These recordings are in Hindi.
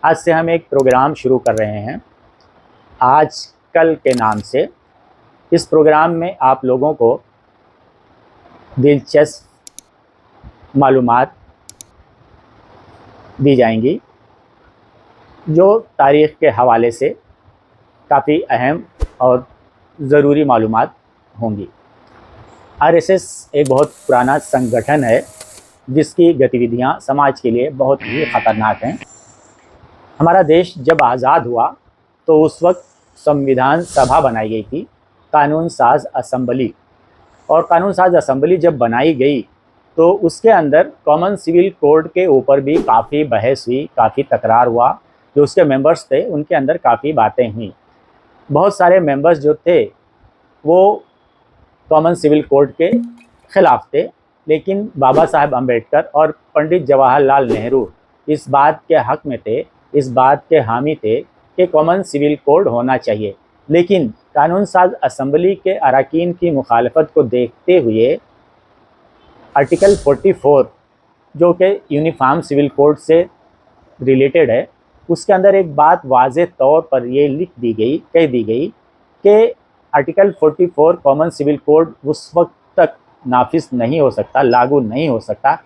आज से हम एक प्रोग्राम शुरू कर रहे हैं आज कल के नाम से। इस प्रोग्राम में आप लोगों को दिलचस्प मालूमात दी जाएंगी जो तारीख़ के हवाले से काफ़ी अहम और ज़रूरी मालूमात होंगी। आरएसएस एक बहुत पुराना संगठन है जिसकी गतिविधियां समाज के लिए बहुत ही ख़तरनाक हैं। हमारा देश जब आज़ाद हुआ तो उस वक्त संविधान सभा बनाई गई थी, कानून साज असेंबली। और कानून साज असेंबली जब बनाई गई तो उसके अंदर कॉमन सिविल कोड के ऊपर भी काफ़ी बहस हुई, काफ़ी तकरार हुआ। जो उसके मेंबर्स थे उनके अंदर काफ़ी बातें हुई। बहुत सारे मेंबर्स जो थे वो कॉमन सिविल कोड के ख़िलाफ़ थे, लेकिन बाबा साहब अम्बेडकर और पंडित जवाहरलाल नेहरू इस बात के हक़ में थे, इस बात के हामी थे कि कॉमन सिविल कोड होना चाहिए। लेकिन कानून साज असेंबली के अरकान की मुखालफत को देखते हुए आर्टिकल 44 जो कि यूनिफॉर्म सिविल कोड से रिलेटेड है, उसके अंदर एक बात वाज़े तौर पर ये कह दी गई कि आर्टिकल 44 कॉमन सिविल कोड उस वक्त तक नाफिज नहीं हो सकता, लागू नहीं हो सकता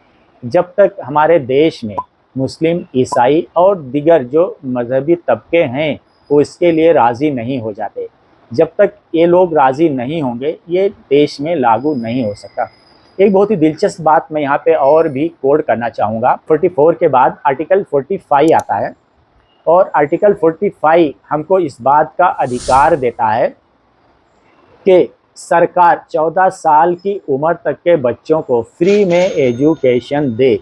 जब तक हमारे देश में मुस्लिम, ईसाई और दीगर जो मजहबी तबके हैं वो इसके लिए राज़ी नहीं हो जाते। जब तक ये लोग राज़ी नहीं होंगे ये देश में लागू नहीं हो सकता। एक बहुत ही दिलचस्प बात मैं यहाँ पे और भी कोड करना चाहूँगा। 44 के बाद आर्टिकल 45 आता है और आर्टिकल 45 हमको इस बात का अधिकार देता है कि सरकार 14 साल की उम्र तक के बच्चों को फ्री में एजुकेशन दे,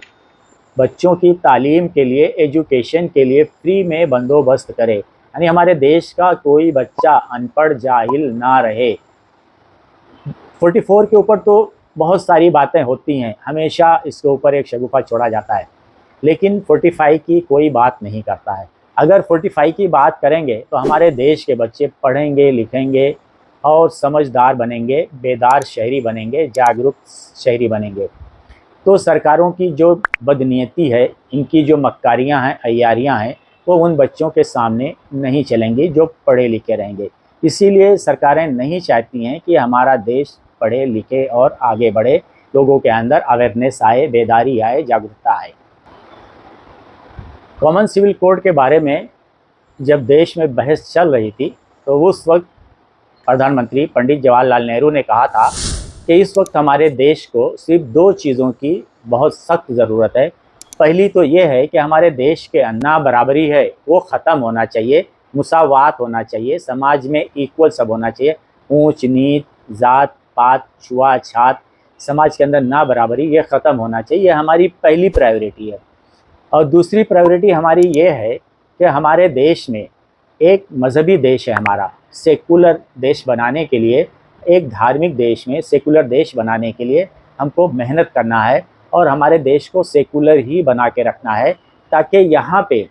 बच्चों की तालीम के लिए, एजुकेशन के लिए फ्री में बंदोबस्त करे, यानी हमारे देश का कोई बच्चा अनपढ़ जाहिल ना रहे। 44 के ऊपर तो बहुत सारी बातें होती हैं, हमेशा इसके ऊपर एक शगुफा छोड़ा जाता है, लेकिन 45 की कोई बात नहीं करता है। अगर 45 की बात करेंगे तो हमारे देश के बच्चे पढ़ेंगे, लिखेंगे और समझदार बनेंगे, बेदार शहरी बनेंगे, जागरूक शहरी बनेंगे। तो सरकारों की जो बदनीयती है, इनकी जो मक्कारियां हैं, अय्यारियां हैं, वो उन बच्चों के सामने नहीं चलेंगी जो पढ़े लिखे रहेंगे। इसीलिए सरकारें नहीं चाहती हैं कि हमारा देश पढ़े लिखे और आगे बढ़े, लोगों के अंदर अवेयरनेस आए, बेदारी आए, जागरूकता आए। कॉमन सिविल कोड के बारे में जब देश में बहस चल रही थी तो उस वक्त प्रधानमंत्री पंडित जवाहरलाल नेहरू ने कहा था कि इस वक्त हमारे देश को सिर्फ 2 चीज़ों की बहुत सख्त ज़रूरत है। पहली तो ये है कि हमारे देश के अन्ना बराबरी है वो ख़त्म होना चाहिए, मुसावात होना चाहिए, समाज में इक्वल सब होना चाहिए। ऊंच नीच, जात पात, छुआछात, समाज के अंदर ना बराबरी ये ख़त्म होना चाहिए, ये हमारी पहली प्रायोरिटी है। और दूसरी प्रायोरिटी हमारी ये है कि हमारे देश में एक मज़हबी देश है, हमारा सेकुलर देश बनाने के लिए, एक धार्मिक देश में सेकुलर देश बनाने के लिए हमको मेहनत करना है और हमारे देश को सेकुलर ही बना के रखना है, ताकि यहाँ पे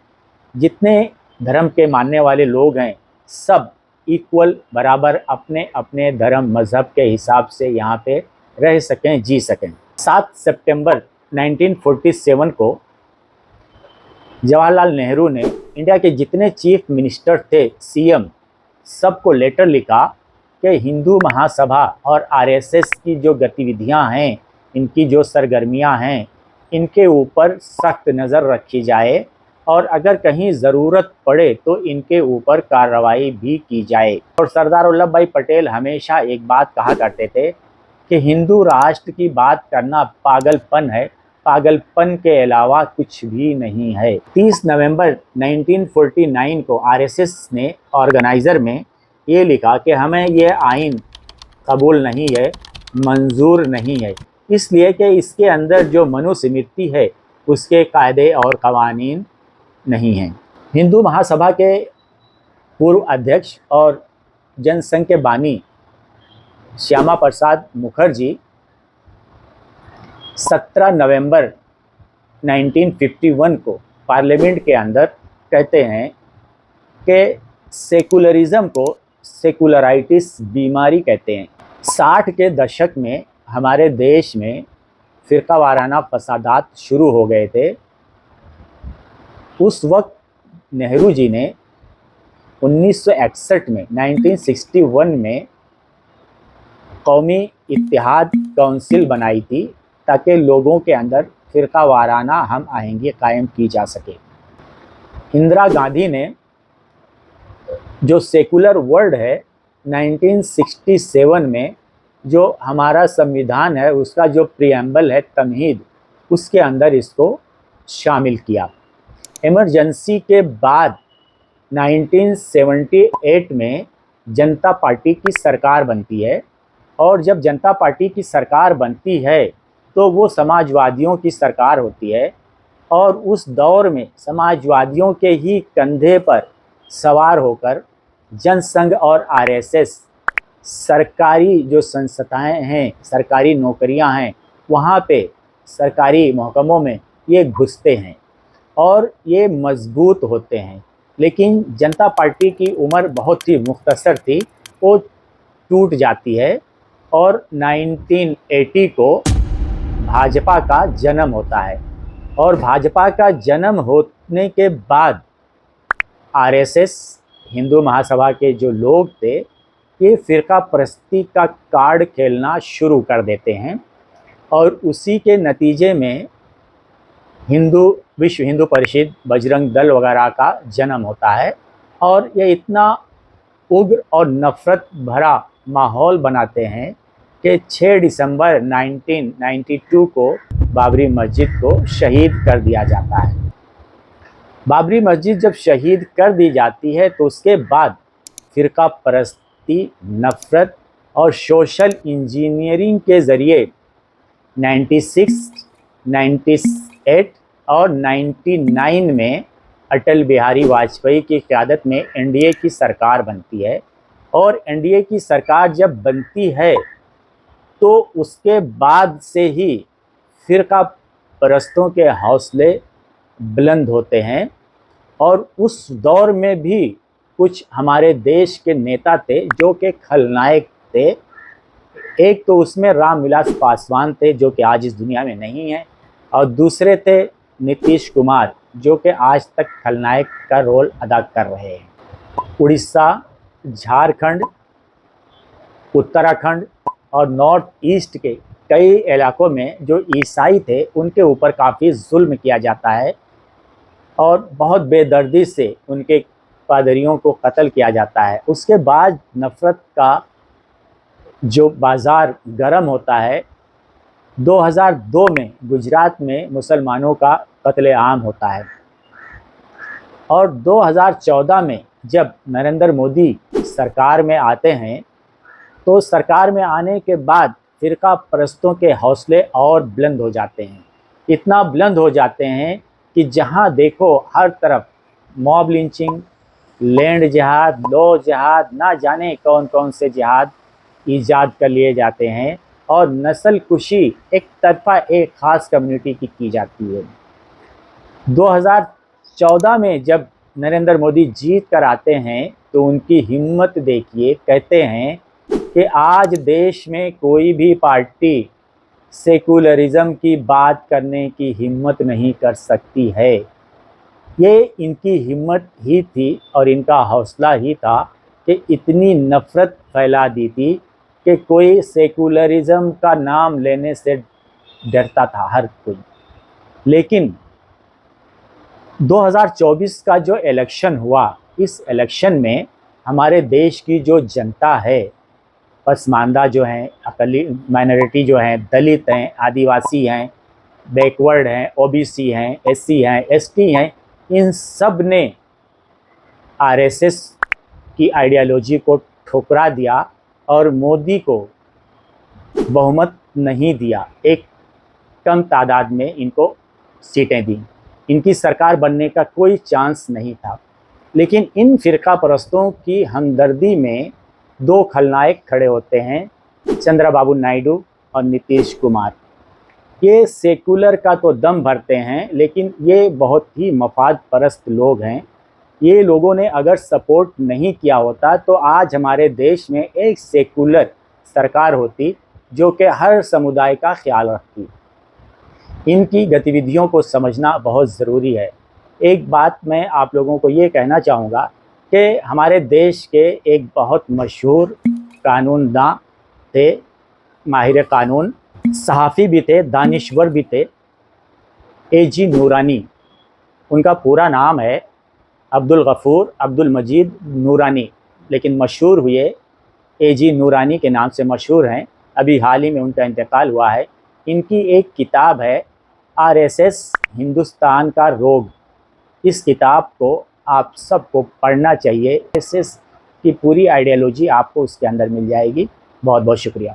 जितने धर्म के मानने वाले लोग हैं सब इक्वल बराबर अपने अपने धर्म मज़हब के हिसाब से यहाँ पे रह सकें, जी सकें। 7 सितंबर 1947 को जवाहरलाल नेहरू ने इंडिया के जितने चीफ मिनिस्टर थे, सीएम, सबको लेटर लिखा कि हिंदू महासभा और आरएसएस की जो गतिविधियां हैं, इनकी जो सरगर्मियां हैं, इनके ऊपर सख्त नज़र रखी जाए और अगर कहीं ज़रूरत पड़े तो इनके ऊपर कार्रवाई भी की जाए। और सरदार वल्लभ भाई पटेल हमेशा एक बात कहा करते थे कि हिंदू राष्ट्र की बात करना पागलपन है, पागलपन के अलावा कुछ भी नहीं है। 30 नवंबर 1949 को आरएसएस ने ऑर्गेनाइज़र में ये लिखा कि हमें ये आइन कबूल नहीं है, मंजूर नहीं है, इसलिए कि इसके अंदर जो मनुस्मृति है उसके कायदे और कवानीन नहीं हैं। हिंदू महासभा के पूर्व अध्यक्ष और जनसंघ के बानी श्यामा प्रसाद मुखर्जी 17 नवंबर 1951 को पार्लियामेंट के अंदर कहते हैं कि सेकुलरिज्म को सेकुलराइटिस बीमारी कहते हैं। 60 के दशक में हमारे देश में फ़िरका वाराना फसादात शुरू हो गए थे। उस वक्त नेहरू जी ने 1961 में 1961 में कौमी इत्तेहाद काउंसिल बनाई थी ताकि लोगों के अंदर फ़िरका वाराना हम आहंगी कायम की जा सके। इंदिरा गांधी ने जो सेकुलर वर्ल्ड है 1967 में जो हमारा संविधान है उसका जो प्रियम्बल है तमहीद, उसके अंदर इसको शामिल किया। इमरजेंसी के बाद 1978 में जनता पार्टी की सरकार बनती है और जब जनता पार्टी की सरकार बनती है तो वो समाजवादियों की सरकार होती है और उस दौर में समाजवादियों के ही कंधे पर सवार होकर जनसंघ और आरएसएस सरकारी जो संस्थाएं हैं, सरकारी नौकरियां हैं, वहाँ पे सरकारी महकमों में ये घुसते हैं और ये मजबूत होते हैं। लेकिन जनता पार्टी की उम्र बहुत ही मुख्तसर थी, वो टूट जाती है और 1980 को भाजपा का जन्म होता है और भाजपा का जन्म होने के बाद आरएसएस हिंदू महासभा के जो लोग थे ये फ़िरका परस्ती का कार्ड खेलना शुरू कर देते हैं और उसी के नतीजे में विश्व हिंदू परिषद, बजरंग दल वगैरह का जन्म होता है और ये इतना उग्र और नफ़रत भरा माहौल बनाते हैं कि 6 दिसंबर 1992 को बाबरी मस्जिद को शहीद कर दिया जाता है। बाबरी मस्जिद जब शहीद कर दी जाती है तो उसके बाद फ़िरका परस्ती, नफ़रत और सोशल इंजीनियरिंग के ज़रिए 96, 98 और 99 में अटल बिहारी वाजपेयी की क़यादत में एनडीए की सरकार बनती है और एनडीए की सरकार जब बनती है तो उसके बाद से ही फ़िरका परस्तों के हौसले बुलंद होते हैं और उस दौर में भी कुछ हमारे देश के नेता थे जो कि खलनायक थे। एक तो उसमें रामविलास पासवान थे जो कि आज इस दुनिया में नहीं हैं और दूसरे थे नीतीश कुमार जो कि आज तक खलनायक का रोल अदा कर रहे हैं। उड़ीसा, झारखंड, उत्तराखंड और नॉर्थ ईस्ट के कई इलाकों में जो ईसाई थे उनके ऊपर काफ़ी जुल्म किया जाता है और बहुत बेदर्दी से उनके पादरियों को कत्ल किया जाता है। उसके बाद नफ़रत का जो बाज़ार गर्म होता है, 2002 में गुजरात में मुसलमानों का कत्लेआम होता है और 2014 में जब नरेंद्र मोदी सरकार में आते हैं तो सरकार में आने के बाद फ़िरका परस्तों के हौसले और बुलंद हो जाते हैं। इतना बुलंद हो जाते हैं कि जहां देखो हर तरफ मॉब लिंचिंग, लैंड जिहाद, लॉ जिहाद, ना जाने कौन कौन से जिहाद ईजाद कर लिए जाते हैं और नस्ल कुशी एक तरफा एक ख़ास कम्युनिटी की जाती है। 2014 में जब नरेंद्र मोदी जीत कर आते हैं तो उनकी हिम्मत देखिए। कहते हैं कि आज देश में कोई भी पार्टी सेकुलरिज्म की बात करने की हिम्मत नहीं कर सकती है। ये इनकी हिम्मत ही थी और इनका हौसला ही था कि इतनी नफ़रत फैला दी थी कि कोई सेकुलरिज्म का नाम लेने से डरता था हर कोई। लेकिन 2024 का जो इलेक्शन हुआ, इस इलेक्शन में हमारे देश की जो जनता है, पसमानदा जो हैं, अकली माइनॉरिटी जो हैं, दलित हैं, आदिवासी हैं, बैकवर्ड हैं, ओबीसी हैं, एससी हैं, एसटी हैं, इन सब ने आरएसएस की आइडियोलॉजी को ठुकरा दिया और मोदी को बहुमत नहीं दिया। एक कम तादाद में इनको सीटें दी। इनकी सरकार बनने का कोई चांस नहीं था। लेकिन इन फ़िरका परस्तों की हमदर्दी में दो खलनायक खड़े होते हैं, चंद्रबाबू नायडू और नीतीश कुमार। ये सेकुलर का तो दम भरते हैं लेकिन ये बहुत ही मफाद परस्त लोग हैं। ये लोगों ने अगर सपोर्ट नहीं किया होता तो आज हमारे देश में एक सेकुलर सरकार होती जो कि हर समुदाय का ख्याल रखती। इनकी गतिविधियों को समझना बहुत ज़रूरी है। एक बात मैं आप लोगों को ये कहना चाहूँगा कि हमारे देश के एक बहुत मशहूर कानूनदा थे, माहिर कानून, सहाफ़ी भी थे, दानिश्वर भी थे, एजी नूरानी। उनका पूरा नाम है अब्दुल गफ़ूर अब्दुल मजीद नूरानी, लेकिन मशहूर हुए एजी नूरानी के नाम से मशहूर हैं। अभी हाल ही में उनका इंतकाल हुआ है। इनकी एक किताब है आरएसएस हिंदुस्तान का रोग। इस किताब को आप सबको पढ़ना चाहिए। आरएसएस की पूरी आइडियोलॉजी आपको उसके अंदर मिल जाएगी। बहुत बहुत शुक्रिया।